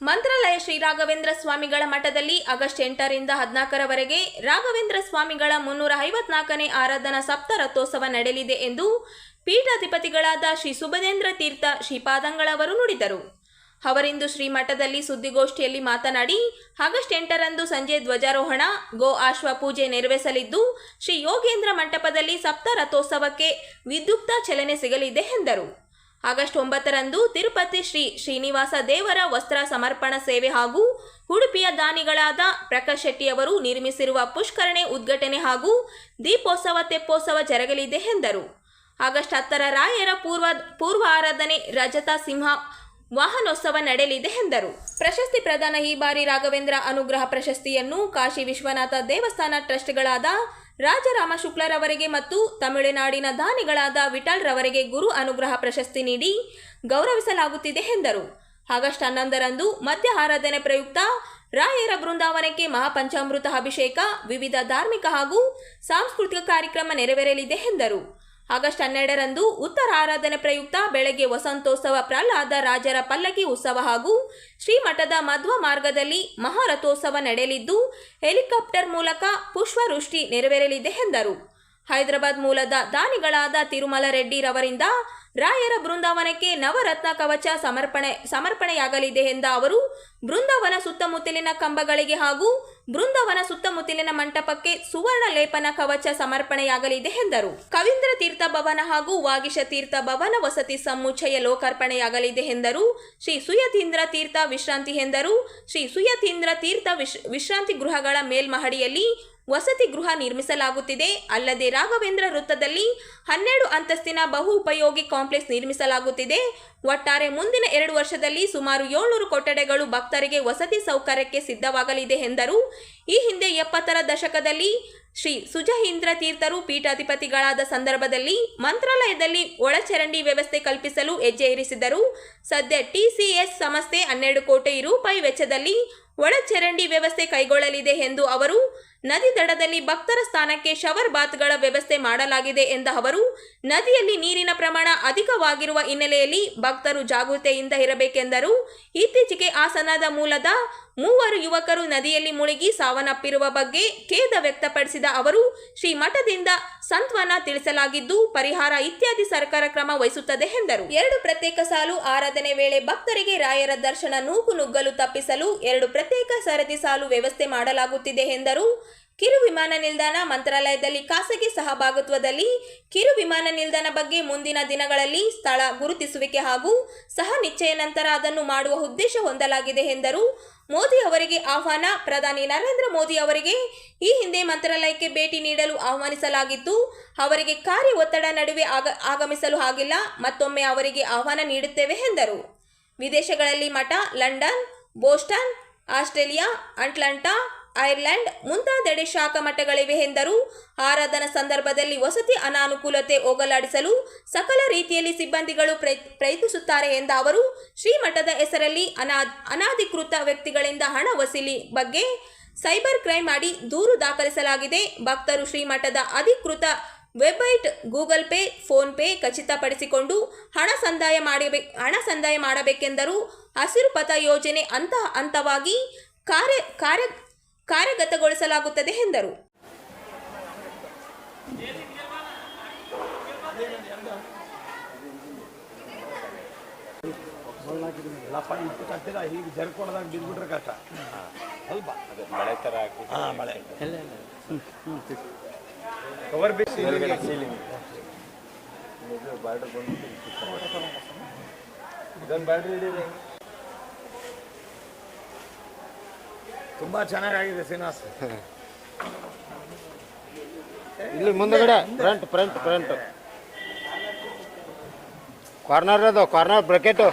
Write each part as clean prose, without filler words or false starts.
ಮಂತ್ರಾಲಯ ಶ್ರೀ ರಾಘವೇಂದ್ರ ಸ್ವಾಮಿಗಳ ಮಠದಲ್ಲಿ ಆಗಸ್ಟ್ 8ರಿಂದ 14ರವರೆಗೆ ರಾಘವೇಂದ್ರ ಸ್ವಾಮಿಗಳ 354ನೇ ಆರಾಧನಾ ಸಪ್ತ ರಥೋತ್ಸವ ನಡೆಯಲಿದೆ ಎಂದು ಪೀಠಾಧಿಪತಿಗಳಾದ ಶ್ರೀ ಸುಬದೇಂದ್ರ ತೀರ್ಥ ಶ್ರೀಪಾದಂಗಳವರು ನುಡಿದರು. ಅವರಿಂದು ಶ್ರೀಮಠದಲ್ಲಿ ಸುದ್ದಿಗೋಷ್ಠಿಯಲ್ಲಿ ಮಾತನಾಡಿ, ಆಗಸ್ಟ್ 8ರಂದು ಸಂಜೆ ಧ್ವಜಾರೋಹಣ, ಗೋ ಆಶ್ವ ಪೂಜೆ ನೆರವೇರಿಸಲಿದ್ದು, ಶ್ರೀ ಯೋಗೇಂದ್ರ ಮಂಟಪದಲ್ಲಿ ಸಪ್ತ ರಥೋತ್ಸವಕ್ಕೆ ವಿದ್ಯುಕ್ತ ಚಾಲನೆ ಸಿಗಲಿದೆ ಎಂದರು. ಆಗಸ್ಟ್ 9ರಂದು ತಿರುಪತಿ ಶ್ರೀ ಶ್ರೀನಿವಾಸ ದೇವರ ವಸ್ತ್ರ ಸಮರ್ಪಣಾ ಸೇವೆ ಹಾಗೂ ಉಡುಪಿಯ ದಾನಿಗಳಾದ ಪ್ರಕಾಶ್ ಶೆಟ್ಟಿಯವರು ನಿರ್ಮಿಸಿರುವ ಪುಷ್ಕರಣೆ ಉದ್ಘಾಟನೆ ಹಾಗೂ ದೀಪೋತ್ಸವ ತೆಪ್ಪೋತ್ಸವ ಜರಗಲಿದೆ ಎಂದರು. ಆಗಸ್ಟ್ 10ರ ರಾಯರ ಪೂರ್ವ ಆರಾಧನೆ ರಜತ ಸಿಂಹ ವಾಹನೋತ್ಸವ ನಡೆಯಲಿದೆ ಎಂದರು. ಪ್ರಶಸ್ತಿ ಪ್ರದಾನ ಈ ಬಾರಿ ರಾಘವೇಂದ್ರ ಅನುಗ್ರಹ ಪ್ರಶಸ್ತಿಯನ್ನು ಕಾಶಿ ವಿಶ್ವನಾಥ ದೇವಸ್ಥಾನ ಟ್ರಸ್ಟ್ಗಳಾದ ರಾಜರಾಮ ಶುಕ್ಲರವರಿಗೆ ಮತ್ತು ತಮಿಳುನಾಡಿನ ದಾನಿಗಳಾದ ವಿಠಲ್ ರವರಿಗೆ ಗುರು ಅನುಗ್ರಹ ಪ್ರಶಸ್ತಿ ನೀಡಿ ಗೌರವಿಸಲಾಗುತ್ತಿದೆ ಎಂದರು. ಆಗಸ್ಟ್ 11ರಂದು ಮಧ್ಯ ಆರಾಧನೆ ಪ್ರಯುಕ್ತ ರಾಯರ ಬೃಂದಾವನಕ್ಕೆ ಮಹಾಪಂಚಾಮೃತ ಅಭಿಷೇಕ, ವಿವಿಧ ಧಾರ್ಮಿಕ ಹಾಗೂ ಸಾಂಸ್ಕೃತಿಕ ಕಾರ್ಯಕ್ರಮ ನೆರವೇರಲಿದೆ ಎಂದರು. ಆಗಸ್ಟ್ 12ರಂದು ಉತ್ತರ ಆರಾಧನೆ ಪ್ರಯುಕ್ತ ಬೆಳಗ್ಗೆ ವಸಂತೋತ್ಸವ, ಪ್ರಹ್ಲಾದ ರಾಜರ ಪಲ್ಲಕ್ಕಿ ಉತ್ಸವ ಹಾಗೂ ಶ್ರೀಮಠದ ಮಧ್ವ ಮಾರ್ಗದಲ್ಲಿ ಮಹಾರಥೋತ್ಸವ ನಡೆಯಲಿದ್ದು, ಹೆಲಿಕಾಪ್ಟರ್ ಮೂಲಕ ಪುಷ್ಪವೃಷ್ಟಿ ನೆರವೇರಲಿದೆ ಎಂದರು. ಹೈದರಾಬಾದ್ ಮೂಲದ ದಾನಿಗಳಾದ ತಿರುಮಲ ರೆಡ್ಡಿ ರವರಿಂದ ರಾಯರ ಬೃಂದಾವನಕ್ಕೆ ನವರತ್ನ ಕವಚ ಸಮರ್ಪಣೆಯಾಗಲಿದೆ ಎಂದ ಅವರು, ಬೃಂದಾವನ ಸುತ್ತಮುತ್ತಲಿನ ಕಂಬಗಳಿಗೆ ಹಾಗೂ ಬೃಂದಾವನ ಸುತ್ತಮುತ್ತಲಿನ ಮಂಟಪಕ್ಕೆ ಸುವರ್ಣ ಲೇಪನ ಕವಚ ಸಮರ್ಪಣೆಯಾಗಲಿದೆ ಎಂದರು. ಕವೀಂದ್ರ ತೀರ್ಥ ಭವನ ಹಾಗೂ ವಾಗೀಶ ತೀರ್ಥ ಭವನ ವಸತಿ ಸಮುಚ್ಚಯ ಲೋಕಾರ್ಪಣೆಯಾಗಲಿದೆ ಎಂದರು. ಶ್ರೀ ಸುಯತೀಂದ್ರ ತೀರ್ಥ ವಿಶ್ರಾಂತಿ ಎಂದರು. ಶ್ರೀ ಸುಯತೀಂದ್ರ ತೀರ್ಥ ವಿಶ್ರಾಂತಿ ಗೃಹಗಳ ಮೇಲ್ಮಹಡಿಯಲ್ಲಿ ವಸತಿ ಗೃಹ ನಿರ್ಮಿಸಲಾಗುತ್ತಿದೆ. ಅಲ್ಲದೆ ರಾಘವೇಂದ್ರ ವೃತ್ತದಲ್ಲಿ 12 ಅಂತಸ್ತಿನ ಬಹು ಉಪಯೋಗಿ ಕಾಂಪ್ಲೆಕ್ಸ್ ನಿರ್ಮಿಸಲಾಗುತ್ತಿದೆ. ಒಟ್ಟಾರೆ ಮುಂದಿನ 2 ವರ್ಷದಲ್ಲಿ ಸುಮಾರು 700 ಕೊಠಡಿಗಳು ಭಕ್ತರಿಗೆ ವಸತಿ ಸೌಕರ್ಯಕ್ಕೆ ಸಿದ್ಧವಾಗಲಿದೆ ಎಂದರು. ಈ ಹಿಂದೆ 70ರ ದಶಕದಲ್ಲಿ ಶ್ರೀ ಸುಜಹೀಂದ್ರ ತೀರ್ಥರು ಪೀಠಾಧಿಪತಿಗಳಾದ ಸಂದರ್ಭದಲ್ಲಿ ಮಂತ್ರಾಲಯದಲ್ಲಿ ಒಳಚರಂಡಿ ವ್ಯವಸ್ಥೆ ಕಲ್ಪಿಸಲು ಹೆಜ್ಜೆ ಇರಿಸಿದರು. ಸದ್ಯ TCS ಸಂಸ್ಥೆ 12 ಕೋಟಿ ರೂಪಾಯಿ ವೆಚ್ಚದಲ್ಲಿ ಒಳಚರಂಡಿ ವ್ಯವಸ್ಥೆ ಕೈಗೊಳ್ಳಲಿದೆ ಎಂದು ಅವರು, ನದಿ ದಡದಲ್ಲಿ ಭಕ್ತರ ಸ್ನಾನಕ್ಕೆ ಶವರ್ ಬಾತ್ಗಳ ವ್ಯವಸ್ಥೆ ಮಾಡಲಾಗಿದೆ ಎಂದ ಅವರು, ನದಿಯಲ್ಲಿ ನೀರಿನ ಪ್ರಮಾಣ ಅಧಿಕವಾಗಿರುವ ಹಿನ್ನೆಲೆಯಲ್ಲಿ ಭಕ್ತರು ಜಾಗೃತೆಯಿಂದ ಇರಬೇಕೆಂದರು. ಇತ್ತೀಚೆಗೆ ಹಾಸನದ ಮೂಲದ 3 ಯುವಕರು ನದಿಯಲ್ಲಿ ಮುಳುಗಿ ಸಾವನ್ನಪ್ಪಿರುವ ಬಗ್ಗೆ ಖೇದ ವ್ಯಕ್ತಪಡಿಸಿದ ಅವರು, ಶ್ರೀ ಮಠದಿಂದ ಸಾಂತ್ವನ ತಿಳಿಸಲಾಗಿದ್ದು, ಪರಿಹಾರ ಇತ್ಯಾದಿ ಸರ್ಕಾರ ಕ್ರಮ ವಹಿಸುತ್ತದೆ ಎಂದರು. 2 ಪ್ರತ್ಯೇಕ ಸಾಲು ಆರಾಧನೆ ವೇಳೆ ಭಕ್ತರಿಗೆ ರಾಯರ ದರ್ಶನ ನುಗ್ಗಲು ತಪ್ಪಿಸಲು 2 ಪ್ರತ್ಯೇಕ ಸರತಿ ಸಾಲು ವ್ಯವಸ್ಥೆ ಮಾಡಲಾಗುತ್ತಿದೆ ಎಂದರು. ಕಿರು ವಿಮಾನ ನಿಲ್ದಾಣ ಮಂತ್ರಾಲಯದಲ್ಲಿ ಖಾಸಗಿ ಸಹಭಾಗಿತ್ವದಲ್ಲಿ ಕಿರು ವಿಮಾನ ನಿಲ್ದಾಣ ಬಗ್ಗೆ ಮುಂದಿನ ದಿನಗಳಲ್ಲಿ ಸ್ಥಳ ಗುರುತಿಸುವಿಕೆ ಹಾಗೂ ಸಹ ನಿಶ್ಚಯ ನಂತರ ಅದನ್ನು ಮಾಡುವ ಉದ್ದೇಶ ಹೊಂದಲಾಗಿದೆ ಎಂದರು. ಮೋದಿ ಅವರಿಗೆ ಆಹ್ವಾನ. ಪ್ರಧಾನಿ ನರೇಂದ್ರ ಮೋದಿ ಅವರಿಗೆ ಈ ಹಿಂದೆ ಮಂತ್ರಾಲಯಕ್ಕೆ ಭೇಟಿ ನೀಡಲು ಆಹ್ವಾನಿಸಲಾಗಿತ್ತು. ಅವರಿಗೆ ಕಾರ್ಯ ಒತ್ತಡ ನಡುವೆ ಆಗಮಿಸಲು ಆಗಿಲ್ಲ. ಮತ್ತೊಮ್ಮೆ ಅವರಿಗೆ ಆಹ್ವಾನ ನೀಡುತ್ತೇವೆ ಎಂದರು. ವಿದೇಶಗಳಲ್ಲಿ ಮಠ London, Boston, Australia, Atlanta, Ireland ಮುಂತಾದೆಡೆ ಶಾಖಾ ಮಠಗಳಿವೆ ಎಂದರು. ಆರಾಧನಾ ಸಂದರ್ಭದಲ್ಲಿ ವಸತಿ ಅನಾನುಕೂಲತೆ ಹೋಗಲಾಡಿಸಲು ಸಕಲ ರೀತಿಯಲ್ಲಿ ಸಿಬ್ಬಂದಿಗಳು ಪ್ರಯತ್ನಿಸುತ್ತಾರೆ ಎಂದ ಅವರು, ಶ್ರೀಮಠದ ಹೆಸರಲ್ಲಿ ಅನಧಿಕೃತ ವ್ಯಕ್ತಿಗಳಿಂದ ಹಣ ವಸೂಲಿ ಬಗ್ಗೆ ಸೈಬರ್ ಕ್ರೈಮ್ ಮಾಡಿ ದೂರು ದಾಖಲಿಸಲಾಗಿದೆ. ಭಕ್ತರು ಶ್ರೀಮಠದ ಅಧಿಕೃತ website, Google Pay, PhonePe ಖಚಿತಪಡಿಸಿಕೊಂಡು ಹಣ ಸಂದಾಯ ಮಾಡಬೇಕೆಂದರು. ಹಸಿರು ಪಥ ಯೋಜನೆ ಹಂತ ಹಂತವಾಗಿ ಕಾರ್ಯಗತಗೊಳಿಸಲಾಗುತ್ತದೆ ಎಂದರು. ಈಗ ಜರ್ಕೊಳದಾಗ ಬಿದ್ಬಿಟ್ರೆ ಕಷ್ಟ. ಸ್ವಲ್ಪ ಮಳೆ ಥರ ಹಾಕಿ ಮಳೆ ಕವರ್ ಬೇಸಿ ಬಾರ್ಡರ್ ಬಂದು ಇದನ್ನು ಬ್ಯಾಟ್ರಿ ಹಿಡೀರಿ. ತುಂಬ ಚೆನ್ನಾಗಿದೆ ಶ್ರೀನಿವಾಸ್. ಇಲ್ಲಿ ಮುಂದಗಡೆ ಫ್ರಂಟ್ ಕಾರ್ನರ್ ಅದು ಕಾರ್ನರ್ ಬ್ರಾಕೆಟು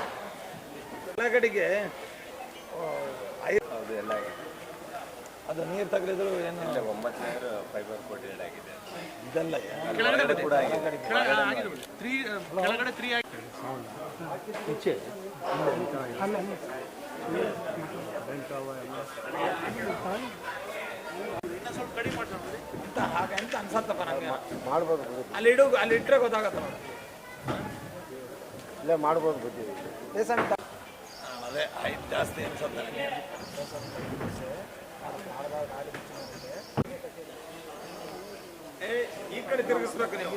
ಎಲ್ಲ ಕಡೆಗೆ ಹೌದು ಎಲ್ಲ ಆಗಿದೆ. ಅದು ನೀರು ತಗಲಿದ್ರು ಏನು 9 ಫೈಬರ್ ಕೋಟೆಡ್ ಆಗಿದೆ. ಇದೆಲ್ಲ ಕೂಡ ಆಗಿದೆ. ಹಾಗಂತ ಅನ್ಸತ್ತಪ್ಪ ನಂಗೆ. ಮಾಡ್ಬೋದು, ಅಲ್ಲಿ ಇಟ್ಟರೆ ಗೊತ್ತಾಗತ್ತ ನೋಡಿ. ಇಲ್ಲೇ ಮಾಡ್ಬೋದು ಬುದ್ಧಿ. ಅದೇ ಅದೇ ಹೈಟ್ ಜಾಸ್ತಿ ಅನ್ಸುತ್ತೆ ನನಗೆ. ಈ ಕಡೆ ತಿರುಗಿಸ್ಬೇಕು ನೀವು,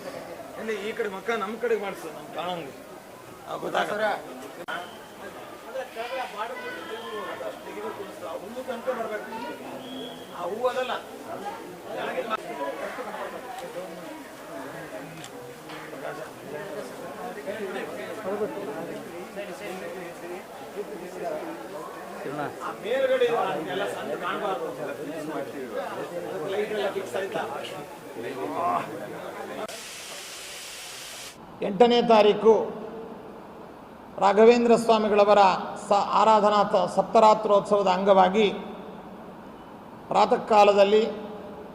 ಇಲ್ಲಿ ಈ ಕಡೆ ಮಕ್ಕ ನಮ್ಮ ಕಡೆಗೆ ಮಾಡಿಸು, ನಮ್ಗೆ ಕಾಣಂಗೆ ಗೊತ್ತಾಗ. ಹುಲ್ಲು ತನಕ ಬರ್ಬೇಕು, ಆ ಹೂವು ಅದಲ್ಲ. ಮೇಲ್ಗಡೆ ಎಲ್ಲ ಸಣ್ಣ ಕಾಣಬಾರ್ದು. 8ನೇ ತಾರೀಕು ರಾಘವೇಂದ್ರ ಸ್ವಾಮಿಗಳವರ ಆರಾಧನಾ ಸಪ್ತರಾತ್ರೋತ್ಸವದ ಅಂಗವಾಗಿ ಪ್ರಾತಃ ಕಾಲದಲ್ಲಿ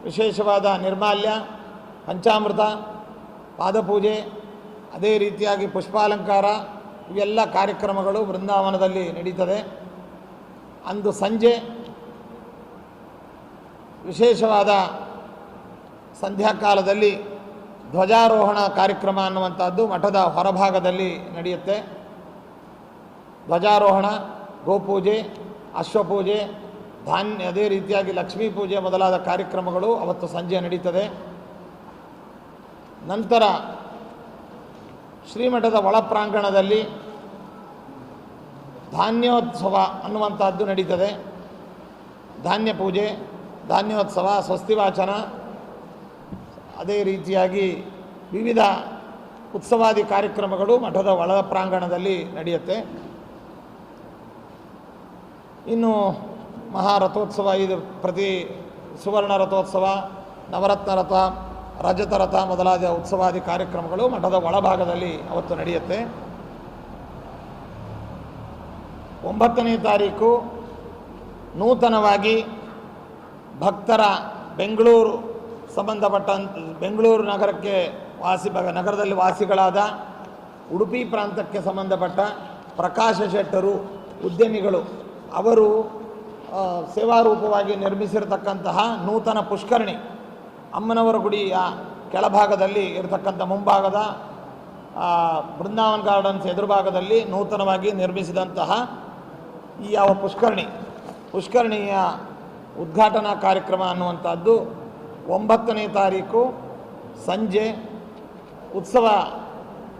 ವಿಶೇಷವಾದ ನಿರ್ಮಾಲ್ಯ, ಪಂಚಾಮೃತ, ಪಾದಪೂಜೆ, ಅದೇ ರೀತಿಯಾಗಿ ಪುಷ್ಪಾಲಂಕಾರ ಇವೆಲ್ಲ ಕಾರ್ಯಕ್ರಮಗಳು ಬೃಂದಾವನದಲ್ಲಿ ನಡೀತದೆ. ಅಂದು ಸಂಜೆ ವಿಶೇಷವಾದ ಸಂಧ್ಯಾಕಾಲದಲ್ಲಿ ಧ್ವಜಾರೋಹಣ ಕಾರ್ಯಕ್ರಮ ಅನ್ನುವಂಥದ್ದು ಮಠದ ಹೊರಭಾಗದಲ್ಲಿ ನಡೆಯುತ್ತೆ. ಧ್ವಜಾರೋಹಣ, ಗೋಪೂಜೆ, ಅಶ್ವಪೂಜೆ, ಧಾನ್ಯ, ಅದೇ ರೀತಿಯಾಗಿ ಲಕ್ಷ್ಮೀ ಪೂಜೆ ಮೊದಲಾದ ಕಾರ್ಯಕ್ರಮಗಳು ಅವತ್ತು ಸಂಜೆ ನಡೀತದೆ. ನಂತರ ಶ್ರೀಮಠದ ಒಳಪ್ರಾಂಗಣದಲ್ಲಿ ಧಾನ್ಯೋತ್ಸವ ಅನ್ನುವಂಥದ್ದು ನಡೀತದೆ. ಧಾನ್ಯ ಪೂಜೆ, ಧಾನ್ಯೋತ್ಸವ, ಸ್ವಸ್ತಿ ವಾಚನ, ಅದೇ ರೀತಿಯಾಗಿ ವಿವಿಧ ಉತ್ಸವಾದಿ ಕಾರ್ಯಕ್ರಮಗಳು ಮಠದ ಒಳ ಪ್ರಾಂಗಣದಲ್ಲಿ ನಡೆಯುತ್ತೆ. ಇನ್ನು ಮಹಾರಥೋತ್ಸವ, ಇದು ಪ್ರತಿ ಸುವರ್ಣ ರಥೋತ್ಸವ, ನವರತ್ನ ರಥ, ರಜತ ರಥ ಮೊದಲಾದ ಉತ್ಸವಾದಿ ಕಾರ್ಯಕ್ರಮಗಳು ಮಠದ ಒಳಭಾಗದಲ್ಲಿ ಅವತ್ತು ನಡೆಯುತ್ತೆ. 9ನೇ ತಾರೀಕು ನೂತನವಾಗಿ ಭಕ್ತರ ಬೆಂಗಳೂರು ಬೆಂಗಳೂರು ನಗರಕ್ಕೆ ನಗರದಲ್ಲಿ ವಾಸಿಗಳಾದ ಉಡುಪಿ ಪ್ರಾಂತಕ್ಕೆ ಸಂಬಂಧಪಟ್ಟ ಪ್ರಕಾಶ ಶೆಟ್ಟರು ಉದ್ಯಮಿಗಳು ಅವರು ಸೇವಾರೂಪವಾಗಿ ನಿರ್ಮಿಸಿರತಕ್ಕಂತಹ ನೂತನ ಪುಷ್ಕರಣಿ ಅಮ್ಮನವರ ಗುಡಿಯ ಕೆಳಭಾಗದಲ್ಲಿ ಇರತಕ್ಕಂಥ ಮುಂಭಾಗದ ಬೃಂದಾವನ್ ಗಾರ್ಡನ್ಸ್ ಎದುರುಭಾಗದಲ್ಲಿ ನೂತನವಾಗಿ ನಿರ್ಮಿಸಿದಂತಹ ಈ ಯಾವ ಪುಷ್ಕರಣಿಯ ಉದ್ಘಾಟನಾ ಕಾರ್ಯಕ್ರಮ ಅನ್ನುವಂಥದ್ದು 9ನೇ ತಾರೀಕು ಸಂಜೆ ಉತ್ಸವ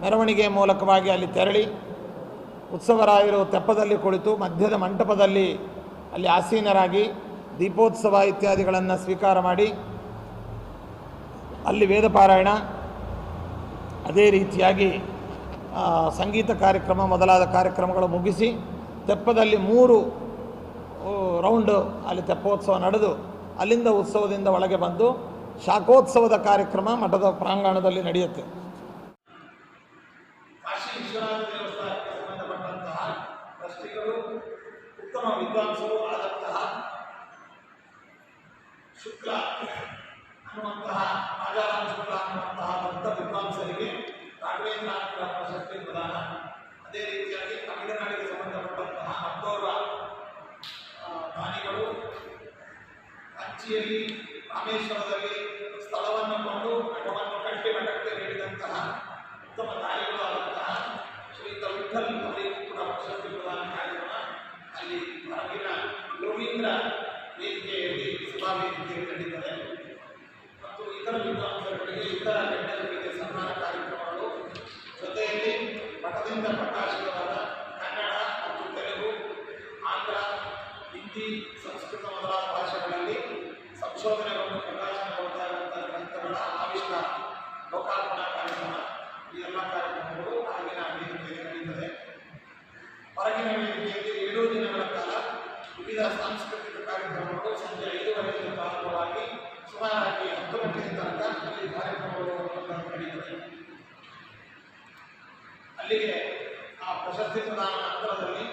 ಮೆರವಣಿಗೆ ಮೂಲಕವಾಗಿ ಅಲ್ಲಿ ತೆರಳಿ ಉತ್ಸವರಾಯರು ತೆಪ್ಪದಲ್ಲಿ ಕುಳಿತು ಮಧ್ಯದ ಮಂಟಪದಲ್ಲಿ ಅಲ್ಲಿ ಆಸೀನರಾಗಿ ದೀಪೋತ್ಸವ ಇತ್ಯಾದಿಗಳನ್ನು ಸ್ವೀಕಾರ ಮಾಡಿ ಅಲ್ಲಿ ವೇದಪಾರಾಯಣ, ಅದೇ ರೀತಿಯಾಗಿ ಸಂಗೀತ ಕಾರ್ಯಕ್ರಮ ಮೊದಲಾದ ಕಾರ್ಯಕ್ರಮಗಳು ಮುಗಿಸಿ ತೆಪ್ಪದಲ್ಲಿ 3 ರೌಂಡ್ ಅಲ್ಲಿ ತೆಪ್ಪೋತ್ಸವ ನಡೆದು ಅಲ್ಲಿಂದ ಉತ್ಸವದಿಂದ ಒಳಗೆ ಬಂದು ಶಾಖೋತ್ಸವದ ಕಾರ್ಯಕ್ರಮ ಮಠದ ಪ್ರಾಂಗಣದಲ್ಲಿ ನಡೆಯುತ್ತೆ. ಕಾಶಿ ವಿಶ್ವನಾಥ ದೇವಸ್ಥಾನಕ್ಕೆ ಸಂಬಂಧಪಟ್ಟಂತಹ ಟ್ರಸ್ಟಿಗಳು, ಉತ್ತಮ ವಿದ್ವಾಂಸರು ಆದಂತಹ ಶುಕ್ಲ ಅನ್ನುವಂತಹ ರಾಜಾರಾಮ ಶುಕ್ಲ ಅನ್ನುವಂತಹ ದೊಡ್ಡ ವಿದ್ವಾಂಸರಿಗೆ ರಾಘವೇಂದ್ರ ಪ್ರಶಸ್ತಿ ಪ್ರದಾನ, ಅದೇ ರೀತಿಯಾಗಿ ತಮಿಳುನಾಡಿಗೆ ಸಂಬಂಧಪಟ್ಟಂತಹ ಮತ್ತೋರ್ವ ದಾನಿಗಳು ಕಂಚಿಯಲ್ಲಿ ರಾಮೇಶ್ವರದಲ್ಲಿ ಸ್ಥಳವನ್ನು ಕೊಂಡು ಮಠವನ್ನು ಕಟ್ಟಿ ಮಠಕ್ಕೆ ನೀಡಿದಂತಹ ಉತ್ತಮ ದಾನಿಗಳು ಆದಂತಹ ಶ್ರೀಯುತ ವಿಠಲ್ ಅವರಿಗೂ ಕೂಡ ಪ್ರಶಸ್ತಿ ಪ್ರದಾನ ಕಾರ್ಯಕ್ರಮ ಅಲ್ಲಿ ಹೊರಗಿನ ಗೋವಿಂದ್ರ ವೇದಿಕೆಯಲ್ಲಿ ಸಭಾ ವೇದಿಕೆಯಲ್ಲಿ ನಡೀತದೆ. ಮತ್ತು ಇತರ ವಿದ್ವಾಂಸರುಗಳಿಗೆ, ಇತರ ಗಣ್ಯರಿಗೆ ಸನ್ಮಾನ ಕಾರ್ಯಕ್ರಮಗಳು, ಜೊತೆಯಲ್ಲಿ ಮಠದಿಂದ ಪ್ರಕಾಶಿತವಾದ ಕನ್ನಡ ಮತ್ತು ತೆಲುಗು, ಆಂಧ್ರ, ಹಿಂದಿ, ಸಂಸ್ಕೃತ ಮೊದಲಾದ ಭಾಷೆಗಳಲ್ಲಿ ಸಂಶೋಧನೆಗಳನ್ನು ಪ್ರಕಾಶನಗೊಳ್ಳುವಂತಹ ಗ್ರಂಥಗಳ ಆವಿಷ್ಕಾರ, ಲೋಕಾರ್ಪಣಾ ಕಾರ್ಯಕ್ರಮ, ಈ ಎಲ್ಲ ಕಾರ್ಯಕ್ರಮಗಳು ಹೊರಗಿನ ವೇದಿಕೆಯಲ್ಲಿ ನಡೀತದೆ. ಹೊರಗಿನ ವೇದಿಕೆಯಲ್ಲಿ 7 ದಿನಗಳ ಕಾಲ ವಿವಿಧ ಸಾಂಸ್ಕೃತಿಕ ಕಾರ್ಯಕ್ರಮಗಳು ಸಂಜೆ 5:30ರಿಂದ ಪ್ರಾರಂಭವಾಗಿ ಸುಮಾರಾಗಿ 10 ಗಂಟೆಯ ತನಕ ಅಲ್ಲಿ ಕಾರ್ಯಕ್ರಮಗಳು ನಡೀತದೆ. ಅಲ್ಲಿಗೆ ಆ ಪ್ರಶಸ್ತಿ ಪ್ರದಾನ ನಂತರದಲ್ಲಿ